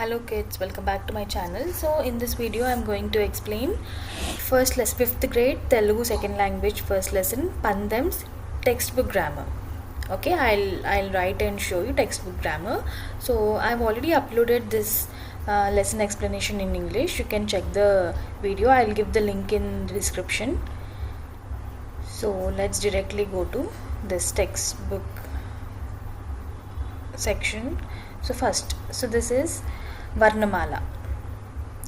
Hello kids, welcome back to my channel. So in this video I'm going to explain first lesson 5th grade Telugu second language first lesson Pandem's textbook grammar. Okay, I'll write and show you textbook grammar. So I've already uploaded this lesson explanation in English. You can check the video. I'll give the link in the description. So let's directly go to this textbook section. So first, so this is Varnamala.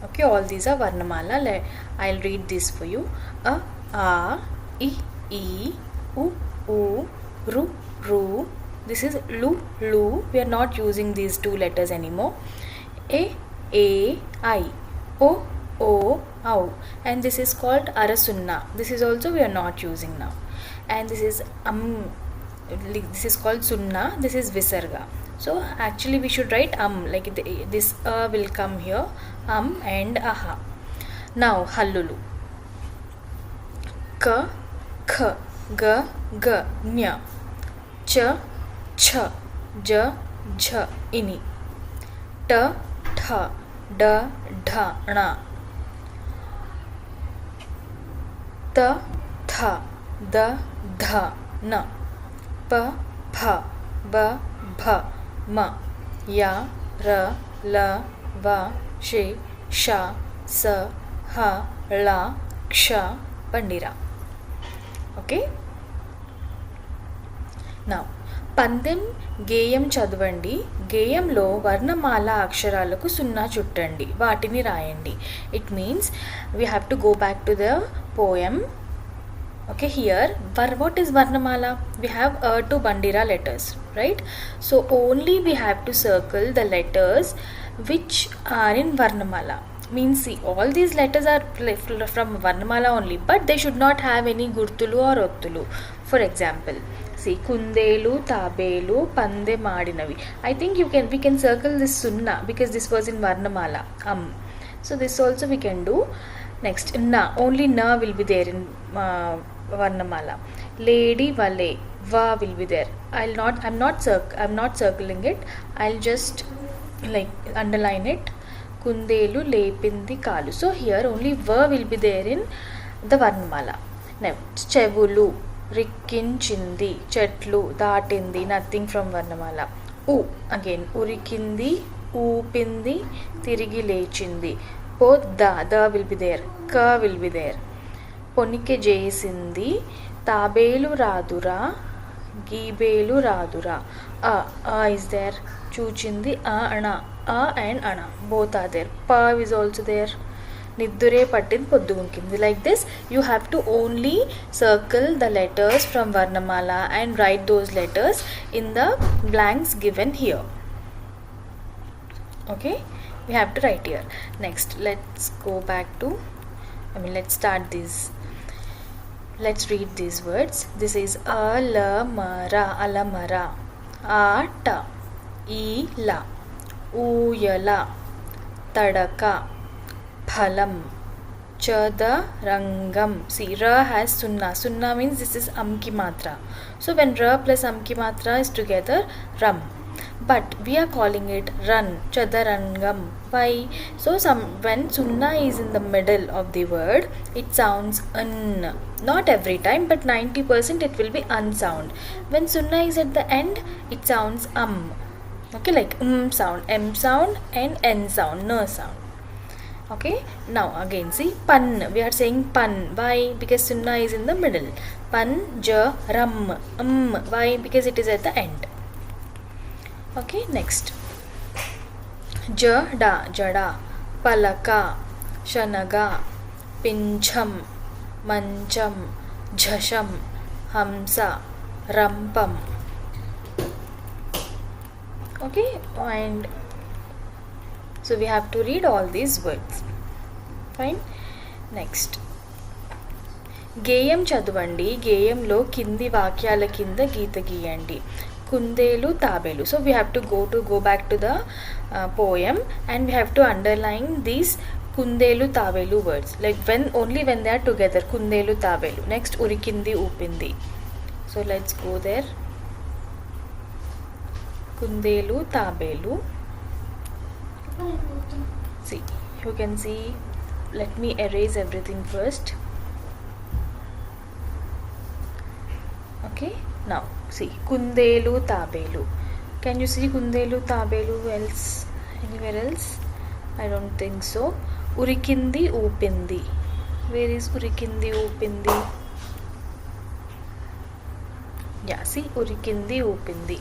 Okay, all these are Varnamala. I'll read this for you. A, I, U, Ru, Ru. This is Lu, Lu. We are not using these two letters anymore. A, I, O, Au. And this is called Arasunna. This is also we are not using now. And this is this is called Sunna. This is Visarga. So actually we should write like this will come here, and aha. Now Hallulu. K, G, Nya. Ch, J, Ini. T, D, Na. T, D, Na. P, B, Ma. Ya, Ra, La, Va, She, Sha, Sa, Ha, La, Ksha, Pandira. Okay. Now పందెం గేయం చదవండి. గేయంలో వర్ణమాల అక్షరాలకు సున్నా చుట్టండి, వాటిని రాయండి. It means we have to go back to the poem. Okay, here what is Varnamala? We have to Bandira letters, right? So only we have to circle the letters which are in Varnamala. Means see, all these letters are from Varnamala only, but they should not have any gurtulu or ottulu. For example, see, Kundelu, Tabelu, Pande Madinavi. I think we can circle this Sunna because this was in Varnamala. So this also we can do. Next, Na. Only Na will be there in Varnamala. Lady, Vale, Va will be there. I'm not circling it. I'll just like underline it. Kundelu, Lepindi, Kalu. So here only Va will be there in the Varnamala. Next, Chevulu, Rikkinchindi, Chetlu, Datindi, nothing from Varnamala. U again, Urikindi, Upindi, Tirigi Lechindi. Both the will be there. Ka will be there. Ponike Jaisindi, Tabelu Radura, Gibelu Radura. A is there. Chuchindi, Ana. A and Ana. Both are there. Pa is also there. Niddure Pattin Poddugunkindi. Like this, you have to only circle the letters from Varnamala and write those letters in the blanks given here. Okay, we have to write here. Next, let's go back to, let's start this. Let's read these words. This is alamara, ata, ila, uyala, tadaka, phalam, chadarangam. See, ra has sunna. Sunna means this is amki matra. So when ra plus amki matra is together, ram. But we are calling it run, chadarangam. Why? So when sunna is in the middle of the word, it sounds un. Not every time, but 90% it will be un sound. When sunna is at the end, it sounds Okay, like sound, m sound and n sound, n sound. Okay, now again see, pan. We are saying pan. Why? Because sunna is in the middle. Pan, ja, ram, Why? Because it is at the end. Okay, next. Jada, Jada, Palaka, Shanaga, Pincham, Mancham, Jhasham, Hamsa, Rampam. Okay, and so we have to read all these words. Fine. Next. గేయం చదవండి. గేయంలో కింది వాక్యాల కింద గీత గీయండి. Kundelu, Tabelu. So we have to go back to the poem, and we have to underline these Kundelu, Tabelu words. Like only when they are together. Kundelu, Tabelu. Next, Urikindi, Upindi. So let's go there. Kundelu, Tabelu. See, you can see, let me erase everything first. Okay, now see, kundelu tabelu. Can you see kundelu tabelu else anywhere else? I don't think so. Urikindi oopindi. Where is urikindi oopindi? Yeah, see, urikindi oopindi.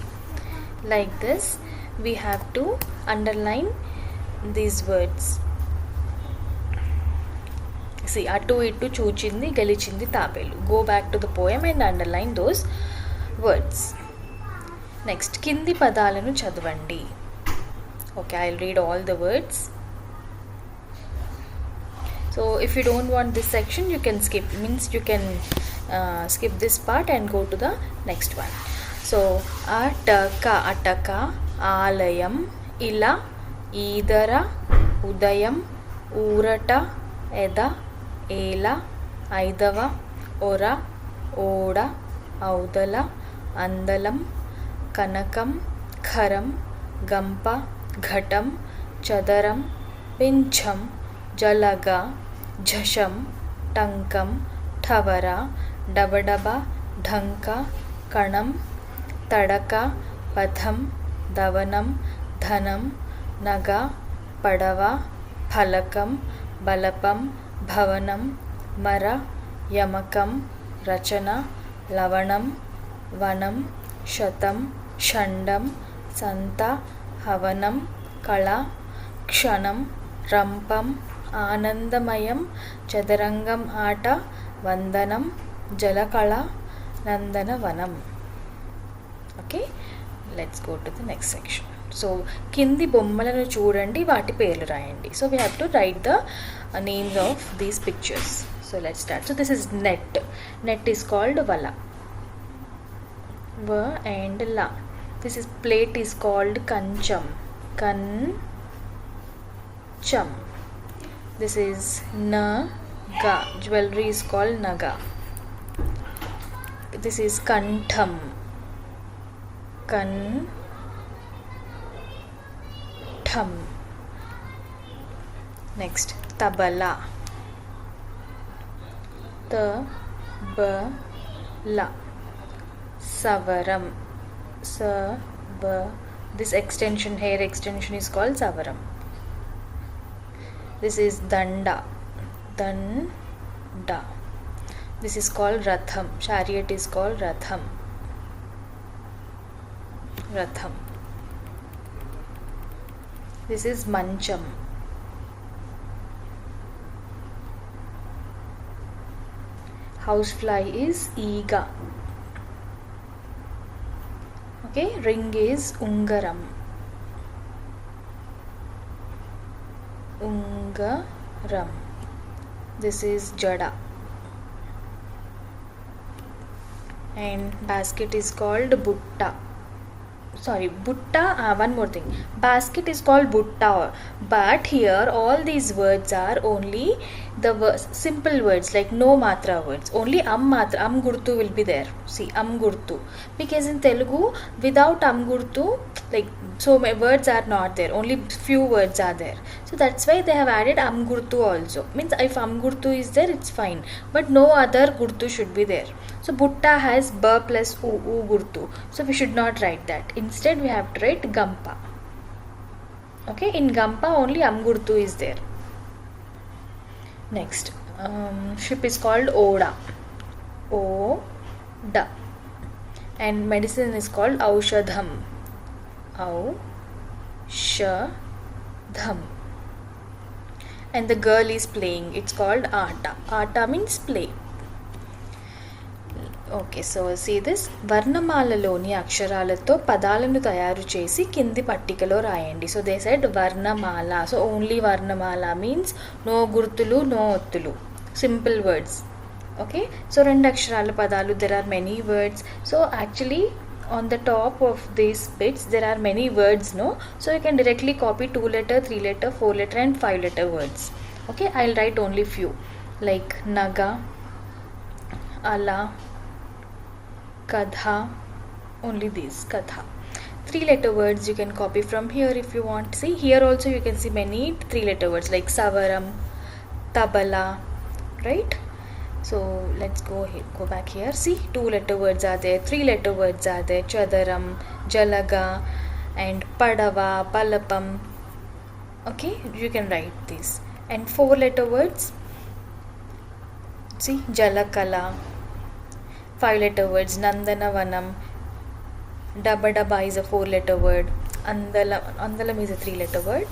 Like this, we have to underline these words. See, atu ittu చూచింది గెలిచింది తాబేలు. Go back to the poem and underline those words. Next, కింది పదాలను చదవండి. Okay, I'll read all the words. So if you don't want this section, you can skip. Means you can skip this part and go to the next one. So ataka, ఆలయం, ఇలా, ఈదర, ఉదయం, ఊరట, ఎద, ఏల, ఐదవ, ఒర, ఓడ, ఔదల, అందలం, కనకం, ఖరం, గంప, ఘటం, చదరం, పింఛం, జలగ, ఝషం, టంకం, ఠవర, డబడబ, ఢంక, కణం, తడక, పథం, దవనం, ధనం, నగ, పడవ, ఫలకం, బలపం, భవనం, మర, యమకం, రచన, లవణం, వనం, శతం, షండం, సంత, హవనం, కళ, క్షణం, రంపం, ఆనందమయం, చదరంగం ఆట, వందనం, జలకళ, నందనవనం. Okay, let's go to the next section. So కింది బొమ్మలను చూడండి, వాటి పేర్లు రాయండి. So we have to write the names of these pictures. So let's start. So this is net. Net is called vala. Va and la. This is plate is called kancham. Kancham. This is naga. Jewelry is called naga. This is kantham. Kantham. Next, tabala. Tabala. Savaram. This extension, hair extension is called savaram. This is danda. Danda. This is called ratham. Chariot is called ratham. Ratham. This is mancham. Housefly is eega. Okay, ring is ungaram. Ungaram. This is jada. And basket is called butta. Sorry, butta. One more thing. Basket is called butta, but here all these words are only the simple words, like no matra words. Only matra, gurtu will be there. See, gurtu. Because in Telugu, without gurtu, like so many words are not there. Only few words are there. So that's why they have added gurtu also. Means if gurtu is there, it's fine. But no other gurtu should be there. So butta has ba plus u gurtu. So we should not write that. Instead we have to write gampa. Okay, in gampa only gurtu is there. Next, ship is called oda. Oda. And medicine is called aushadham. Aushadham. And the girl is playing. It's called aata. Aata means play. Okay, so see this. వర్ణమాలలోని అక్షరాలతో పదాలను తయారు చేసి కింది పట్టికలో రాయండి. So they said వర్ణమాల. So only వర్ణమాల means no గుర్తులు, no ఒత్తులు. Simple words. Okay, so రెండు అక్షరాల పదాలు, there are many words. So actually on the top of these bits there are many words, no? So you can directly copy 2-letter, 3-letter, 4-letter and 5-letter words. Okay, I'll write only few like naga, ala, kadha, only these, kadha. 3-letter words you can copy from here if you want. See, here also you can see many 3-letter words like savaram, tabala, right? So let's go back here. See, 2-letter words are there, 3-letter words are there, chadaram, jalaga, and padava, palapam. Okay, you can write this. And 4-letter words, see, jalakala. 5-letter words, nandanavanam. Dabadaba is a 4-letter word. Andalam is a 3-letter word.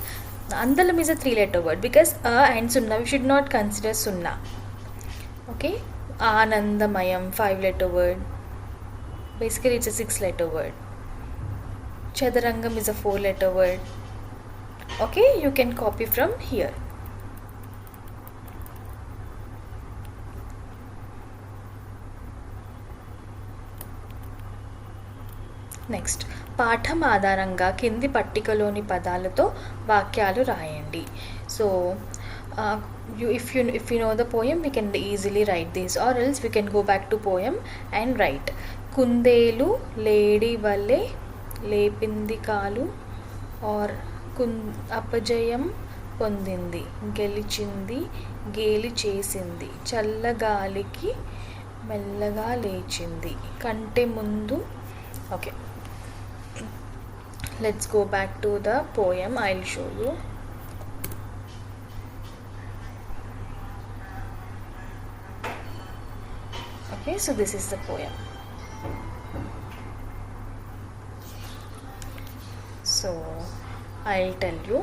Andalam is a 3-letter word because a and sunna we should not consider sunna. Okay, Anandamayam, 5-letter word. Basically it's a 6-letter word. Chadarangam is a 4-letter word. Okay, you can copy from here. Next, పాఠం ఆధారంగా కింది పట్టికలోని పదాలతో వాక్యాలు రాయండి. So if you know the poem, we can easily write this, or else we can go back to poem and write. కుందేలు లేడి వలె లేపింది కాలు, or అపజయం పొందింది, గెలిచింది, గేలి చేసింది, చల్లగాలికి మెల్లగా లేచింది, కంటే ముందు. Okay, let's go back to the poem. I'll show you. Okay, so this is the poem. So I'll tell you.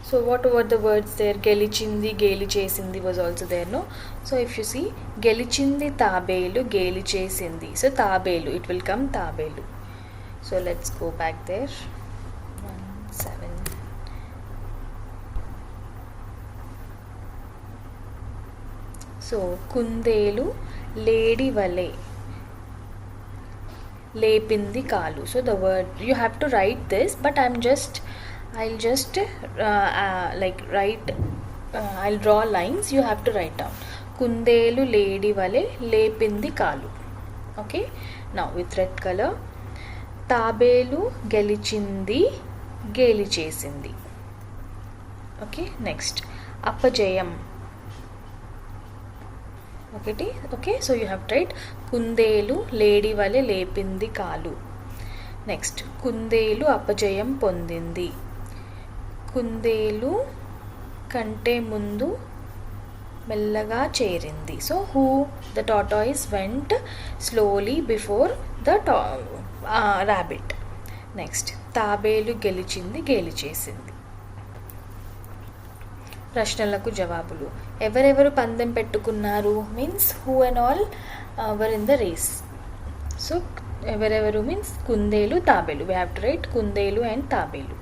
So what were the words there? Gelichindi, geli chesindi was also there, no? So if you see, gelichindi tabelu, geli chesindi. So tabelu, it will come tabelu. So let's go back there. 1 7. So kundelu lady vale lepindi kalu. So the word, you have to write this, but I'll just write, I'll draw lines, you have to write down. Kundelu lady vale lepindi kalu. Okay, now with red color, tabelu gelichindi, geli chesindi. Okay, next, apajayam. Okay, so you have to write కుందేలు లేడి వలె లేపింది కాలు. Next, కుందేలు అపజయం పొందింది, కుందేలు కంటే ముందు మెల్లగా చేరింది. So who, the tortoise went slowly before the rabbit. Next, తాబేలు గెలిచింది, గేలి చేసింది. ప్రశ్నలకు జవాబులు. ఎవరెవరు పందెం పెట్టుకున్నారు means who and all were in the race. So ఎవరెవరు మీన్స్ కుందేలు, తాబేలు. వీ హ్యావ్ టు రైట్ కుందేలు అండ్ తాబేలు.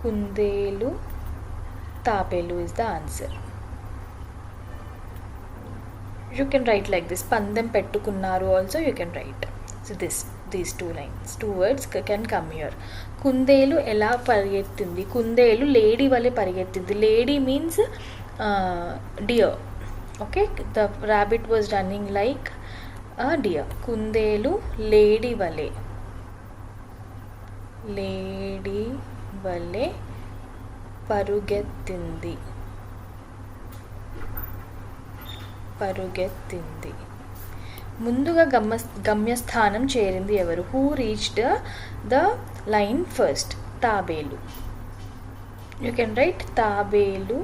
కుందేలు, తాబేలు is the answer. You can write like this. పందెం పెట్టుకున్నారు also you can write. So these two lines, two words can come here. కుందేలు ఎలా పరిగెత్తింది? కుందేలు లేడీ వలె పరిగెత్తింది. లేడీ means deer. Okay, the rabbit was running like a deer. కుందేలు లేడీ వలె పరుగెత్తింది. ముందుగా గమ్యస్థానం చేరింది ఎవరు? Who reached the line first? తాబేలు. యూ కెన్ రైట్ తాబేలు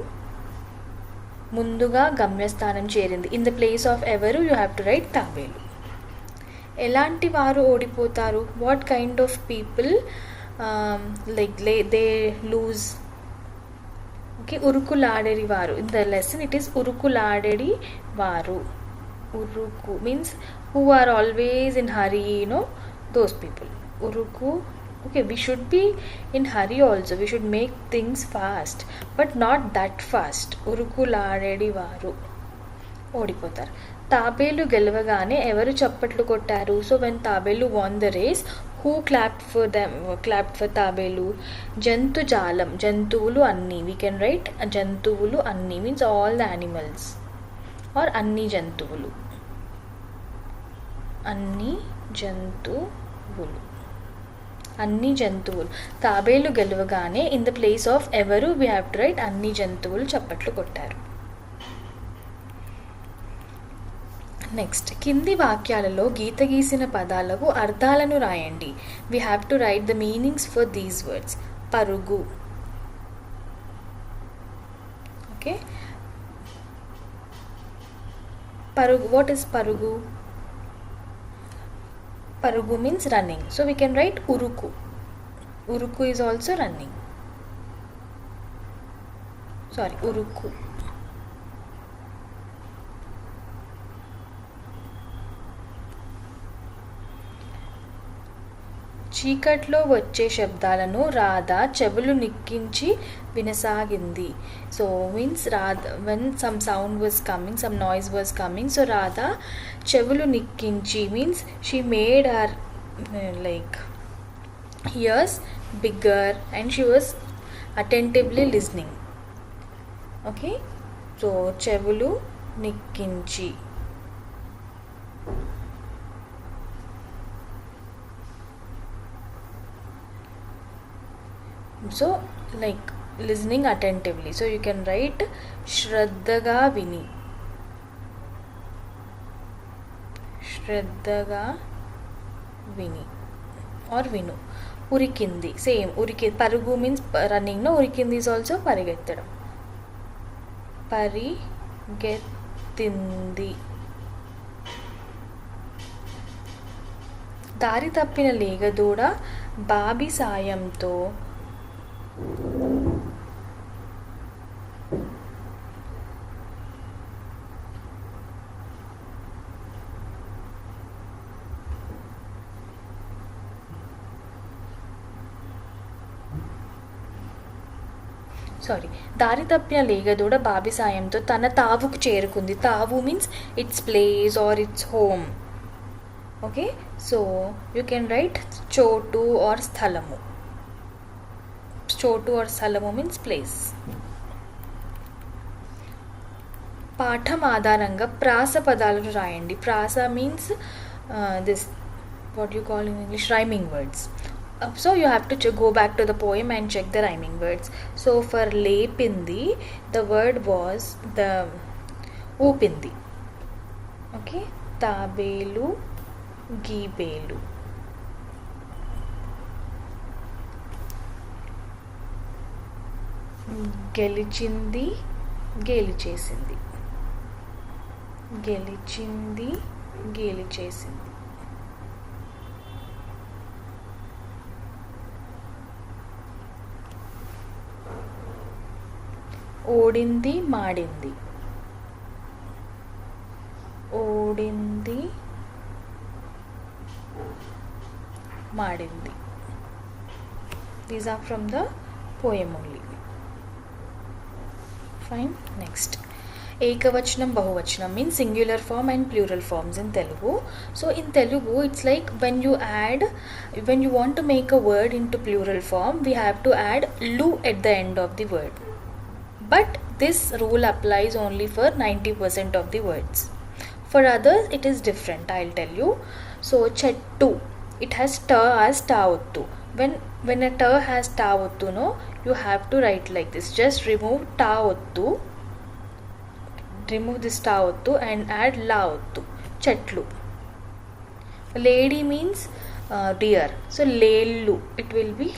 ముందుగా గమ్యస్థానం చేరింది. ఇన్ ద ప్లేస్ ఆఫ్ ఎవరు యూ హ్యావ్ టు రైట్ తాబేలు. ఎలాంటి వారు ఓడిపోతారు? What kind of people they lose? Okay, ఉరుకులాడేది వారు. In the lesson it is ఉరుకులాడేది వారు. Uruku means who are always in hurry, those people. Uruku. Okay, we should be in hurry also. We should make things fast, but not that fast. Urukuladedi varu ఓడిపోతారు. తాబేలు గెలవగానే ఎవరు చప్పట్లు కొట్టారు? So when తాబేలు won the race, who clapped for తాబేలు? జంతువులు అన్నీ. We can write జంతువులు అన్నీ means all the animals. Or అన్ని జంతువులు. అన్ని జంతువులు. అన్ని జంతువులు. తాబేలు గెలవగానే ఇన్ ద ప్లేస్ ఆఫ్ ఎవరు వీ హ్యావ్ టు రైట్ అన్ని జంతువులు చప్పట్లు కొట్టారు. నెక్స్ట్, కింది వాక్యాలలో గీత గీసిన పదాలకు అర్థాలను రాయండి. We have to right the meanings for these words. పరుగు. ఓకే, పరుగు. వాట్ ఈస్ పరుగు? Parugu means running. So we can write uruku. Uruku is also running. Sorry, uruku. చీకట్లో వచ్చే శబ్దాలను రాధ చెవులు నిక్కించి వినసాగింది. So means Radha, when some sound was coming, some noise was coming, so Radha చెవులు నిక్కించి means she made her like ears bigger and she was attentively listening. Okay, so చెవులు నిక్కించి. So like listening attentively. So you can write శ్రద్ధగా విని. శ్రద్ధగా విని or విను. ఉరికింది. Same ఉరికి. పరుగు means running. No, ఉరికింది ఈజ్ ఆల్సో పరిగెత్తడం. పరిగెత్తింది. దారి తప్పిన లేగదూడ బాబి సాయంతో దారి తప్పిన లేగదూడ బాబి సాయంతో తన తావుకు చేరుకుంది. తావు means its place or its home. Okay, so you can write చోటు ఆర్ స్థలము. చోటు ఆర్ స్థలము మీన్స్ ప్లేస్. పాఠం ఆధారంగా ప్రాస పదాలను రాయండి. ప్రాస means this what you call in English rhyming words. So you have to go back to the poem and check the rhyming words. So for lepindi, the word was the upindi. Okay, tabelu, gibelu. గెలిచింది, గేలి చేసింది. గెలిచింది, గేలి చేసింది. ఓడింది, మాడింది. ఓడింది, మాడింది. These are from the poem only. Fine. Next, ekavachanam bahuvachanam means singular form and plural forms in Telugu. So in Telugu it's like when you want to make a word into plural form, we have to add lu at the end of the word. But this rule applies only for 90% of the words. For others it is different, I'll tell you. So chettu, it has ta as tavattu. When a ta has tavattu, no, you have to write like this. Just remove tavattu, remove this tavattu and add lavattu. Chetlu. Lady means deer. So lelu, it will be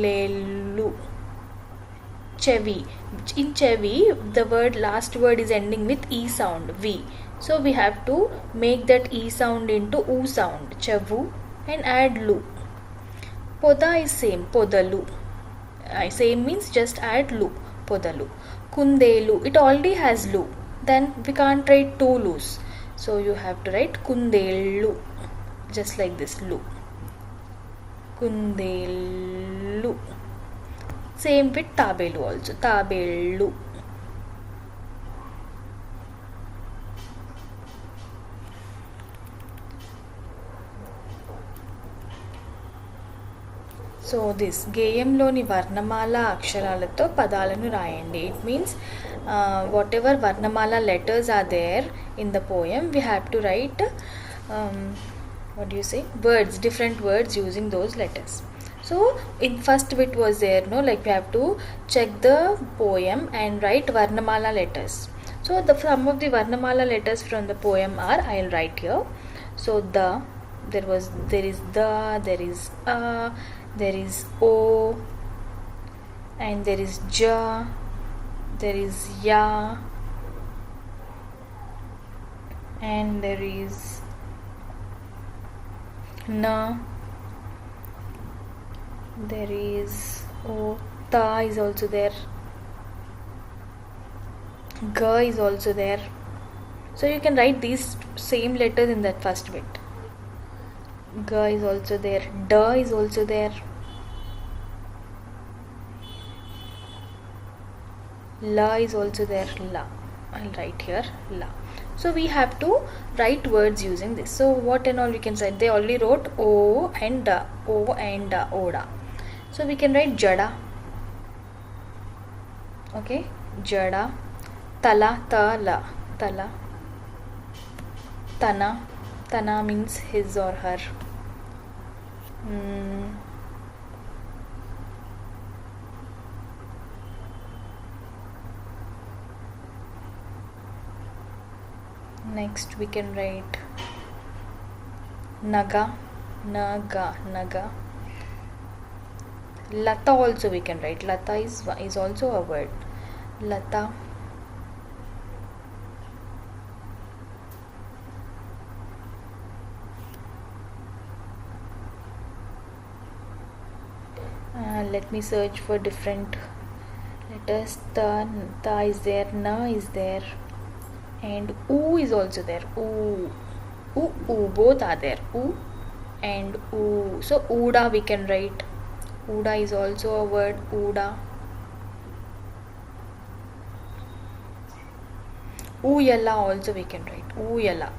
lelu. Chevi. In chevi, the last word is ending with e sound, v. So we have to make that e sound into u sound, chevu, and add lu. Poda is same, podalu. Same means just add lu, podalu. Kundelu, it already has lu. Then we can't write two lus. So you have to write kundelu, just like this, lu. Kundelu. Same with tabelu also, tabelu. So this గేయంలోని వర్ణమాల అక్షరాలతో పదాలను రాయండి. It means whatever Varnamala letters are there in the poem, we have to write words, different words using those letters. So in first bit was there, no, like we have to check the poem and write Varnamala letters. So some of the Varnamala letters from the poem are, I'll write here. So there is the, there is a, there is o, and there is ja, there is ya, and there is na, there is o, ta is also there, ga is also there. So you can write these same letters in that first bit. Ga is also there, da is also there, la is also there, la. I'll write here la. So we have to write words using this. So what and all we can say? They already wrote o and da, o and da, oda. So we can write jada. Okay, jada. Tala, tala, tala. Tana, tana means his or her. Next we can write naga, naga, naga. Lata also we can write. Lata is also a word. Lata. Let me search for different letters. Ta is there, na is there, and oo is also there. Oo, both are there. Oo and oo. So ooda we can write. Ooda is also a word. Ooda. Ooyala also we can write. Ooyala.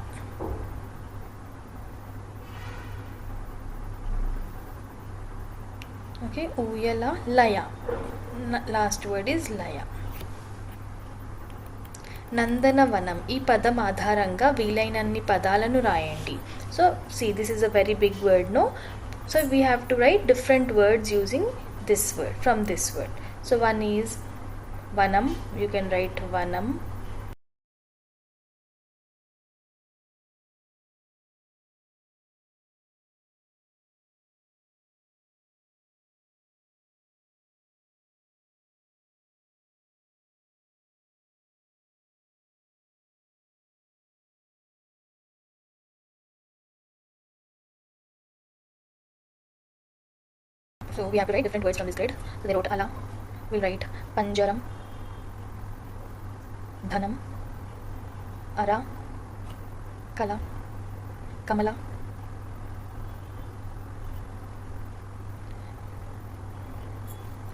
Okay, Uyala, Laya. Last word is Laya. నందనవనం ఈ పదం ఆధారంగా వీలైనన్ని పదాలను రాయండి. So see, this is a very big word, no? So we have to write different words using this word, from this word. So one is vanam, you can write vanam. So we have to write different words from this grid. So they wrote ala. We'll write panjaram, dhanam, ara, kala, kamala,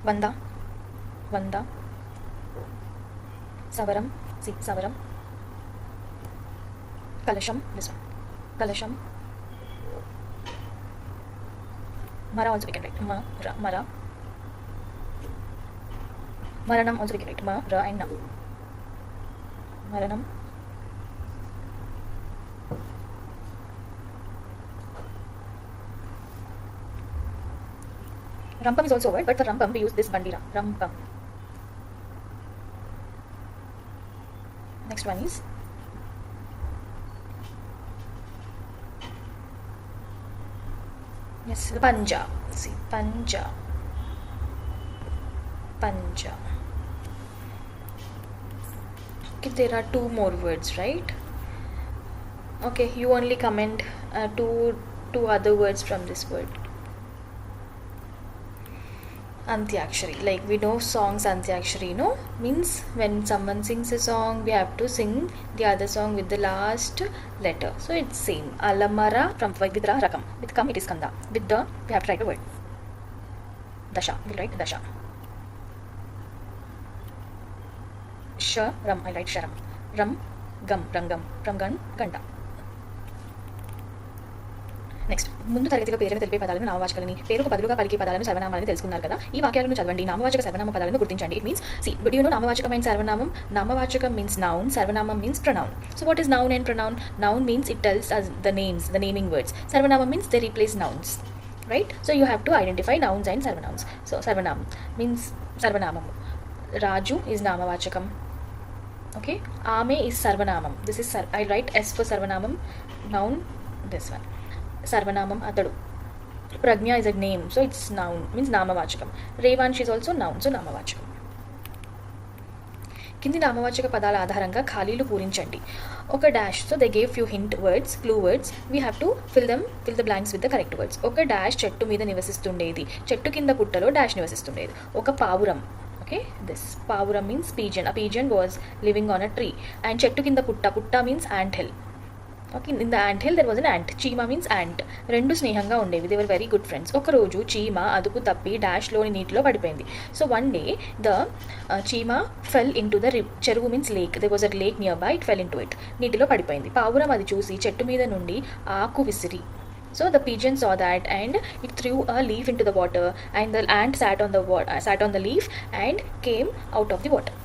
vanda, vanda, savaram, see savaram, kalasham, this one, kalasham. Mara also we can write mara, mara. Maranam also we can write ma, ra and na. Maranam. Rampam is also a word, but for rampam we use this bandira. Rampam. Next one is yes, panja. See, panja. Panja. Okay, there are two more words, right? Okay, you only comment two other words from this word. Antyakshari. Like we know songs Antyakshari, no? Means when someone sings a song, we have to sing the other song with the last letter. So it's same. Alamara from with ra rakam. With kam it is kanda. With the we have to write a word. Dasha. We'll write dasha. Sh ram. I write sharam. Ram gam rangam. From gun ganda. Next ముందు తరగతిలో పేరును తెలిపే పదాలను నామవాచకాలని, పేరుకు బదులుగా పలికే పదాలను సర్వనామాలని తెలుసుకున్నారు కదా. ఈ వాక్యాలను చదవండి. నామవాచక సర్వనామ పదాలను గుర్తించండి. It means do you know నామవాచకం అండ్ సర్వనామం? నామవాచకం means noun, సర్వనామం means pronoun. So what is noun and pronoun? Noun means it tells us the names, the naming words. Sarvanamam means they replace nouns, right? So you have to identify nouns and sarvanams. So sarvanam means sarvanamam. Raju is namavachakam. Okay, Ame is sarvanamam. This is I write S for sarvanamam. Noun, this one. Sarvanamam atadu. Pragnya is a name, so it's noun, means namavachakam. Revansh is also noun, so namavachakam. కింది నామవాచక పదాల ఆధారంగా ఖాళీలు పూరించండి. ఒక dash, so they gave few hint words, clue words. We have to fill the blanks with the correct words. ఒక dash చెట్టు మీద నివసిస్తుండేది. చెట్టు కింద పుట్టలో డాష్ నివసిస్తుండేది. ఒక పావురం. Okay, this pavuram means pigeon. A pigeon was living on a tree. And చెట్టు కింద పుట్ట means ant hill. Okay, in the ant hill there was an ant. చీమ means ant. రెండు స్నేహంగా ఉండేవి. They were very good friends. ఒక రోజు చీమ అదుపు తప్పి డాష్లోని నీటిలో పడిపోయింది. So one day the చీమ fell into the చెరువు means lake. There was a lake nearby. It fell into it. నీటిలో పడిపోయింది. పావురం అది చూసి చెట్టు మీద నుండి ఆకు విసిరి. So the pigeon saw that and it threw a leaf into the water, and the ant sat on the leaf and came out of the water.